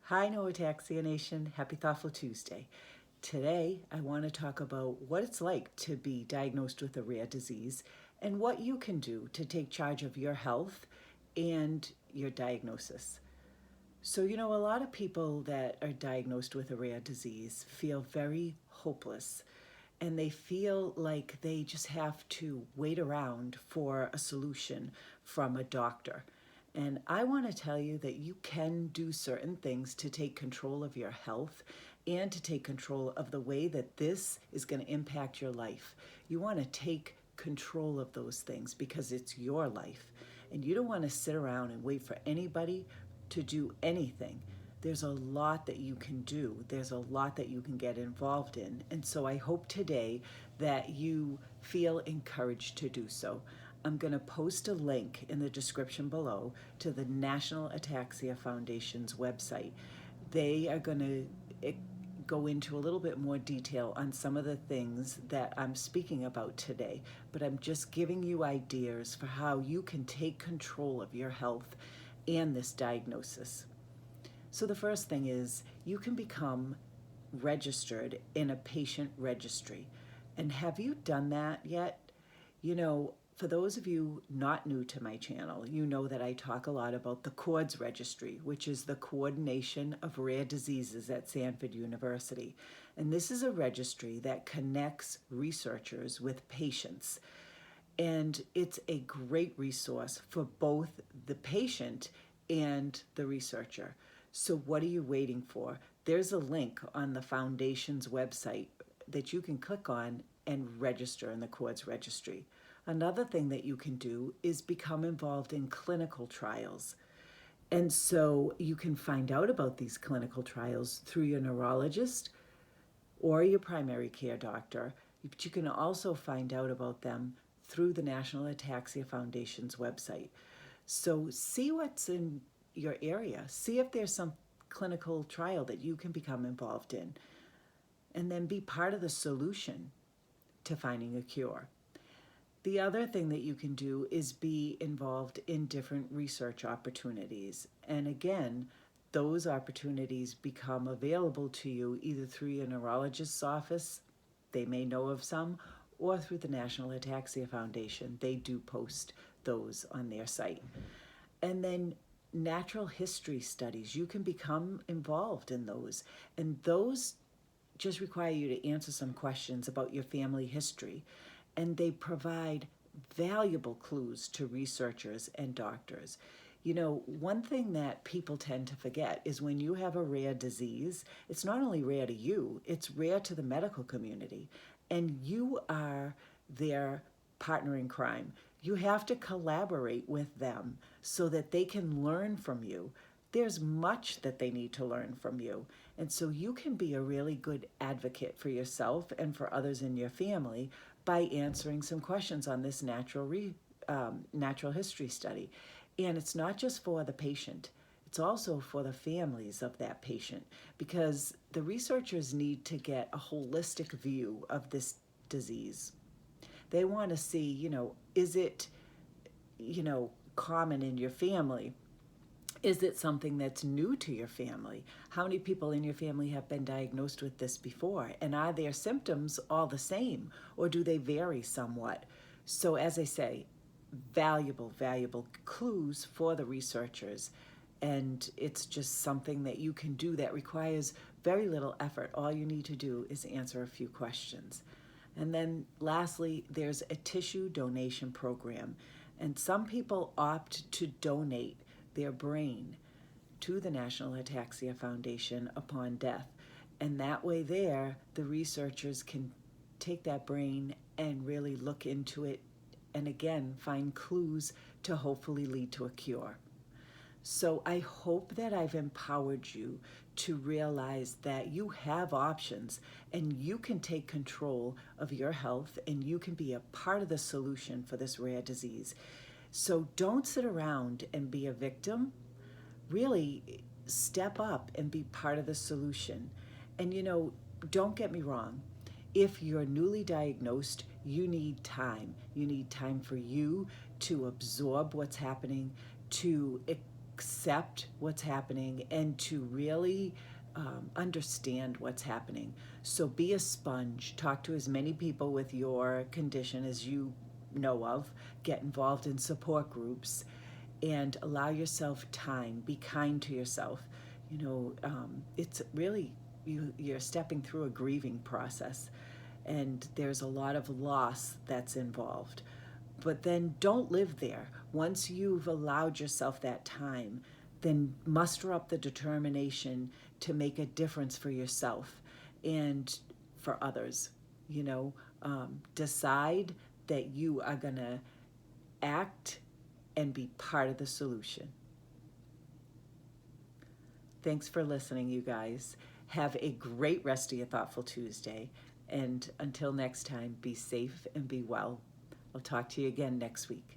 Hi, No Ataxia Nation. Happy Thoughtful Tuesday. Today, I want to talk about what it's like to be diagnosed with a rare disease and what you can do to take charge of your health and your diagnosis. So, a lot of people that are diagnosed with a rare disease feel very hopeless and they feel like they just have to wait around for a solution from a doctor. And I want to tell you that you can do certain things to take control of your health and to take control of the way that this is going to impact your life. You want to take control of those things because it's your life. And you don't want to sit around and wait for anybody to do anything. There's a lot that you can do. There's a lot that you can get involved in. And so I hope today that you feel encouraged to do so. I'm going to post a link in the description below to the National Ataxia Foundation's website. They are going to go into a little bit more detail on some of the things that I'm speaking about today, but I'm just giving you ideas for how you can take control of your health and this diagnosis. So the first thing is you can become registered in a patient registry. And have you done that yet? For those of you not new to my channel, you know that I talk a lot about the CORDS registry, which is the Coordination of Rare Diseases at Sanford University. And this is a registry that connects researchers with patients. And it's a great resource for both the patient and the researcher. So what are you waiting for? There's a link on the foundation's website that you can click on and register in the CORDS registry. Another thing that you can do is become involved in clinical trials. And so you can find out about these clinical trials through your neurologist or your primary care doctor, but you can also find out about them through the National Ataxia Foundation's website. So see what's in your area. See if there's some clinical trial that you can become involved in, and then be part of the solution to finding a cure. The other thing that you can do is be involved in different research opportunities. And again, those opportunities become available to you either through your neurologist's office, they may know of some, or through the National Ataxia Foundation. They do post those on their site. And then natural history studies, you can become involved in those. And those just require you to answer some questions about your family history. And they provide valuable clues to researchers and doctors. One thing that people tend to forget is when you have a rare disease, it's not only rare to you, it's rare to the medical community. And you are their partner in crime. You have to collaborate with them so that they can learn from you. There's much that they need to learn from you. And so you can be a really good advocate for yourself and for others in your family by answering some questions on this natural history study. And it's not just for the patient, it's also for the families of that patient, because the researchers need to get a holistic view of this disease. They want to see, is it, common in your family? Is it something that's new to your family? How many people in your family have been diagnosed with this before? And are their symptoms all the same, or do they vary somewhat? So as I say, valuable clues for the researchers. And it's just something that you can do that requires very little effort. All you need to do is answer a few questions. And then lastly, there's a tissue donation program. And some people opt to donate their brain to the National Ataxia Foundation upon death. And that way the researchers can take that brain and really look into it and again, find clues to hopefully lead to a cure. So I hope that I've empowered you to realize that you have options and you can take control of your health and you can be a part of the solution for this rare disease. So don't sit around and be a victim. Really step up and be part of the solution. And don't get me wrong. If you're newly diagnosed, you need time. You need time for you to absorb what's happening, to accept what's happening and to really understand what's happening. So be a sponge. Talk to as many people with your condition as you know of. Get involved in support groups and allow yourself time. Be kind to yourself. It's really, you're stepping through a grieving process, and there's a lot of loss that's involved. But then don't live there. Once you've allowed yourself that time, then muster up the determination to make a difference for yourself and for others. Decide that you are going to act and be part of the solution. Thanks for listening, you guys. Have a great rest of your Thoughtful Tuesday. And until next time, be safe and be well. I'll talk to you again next week.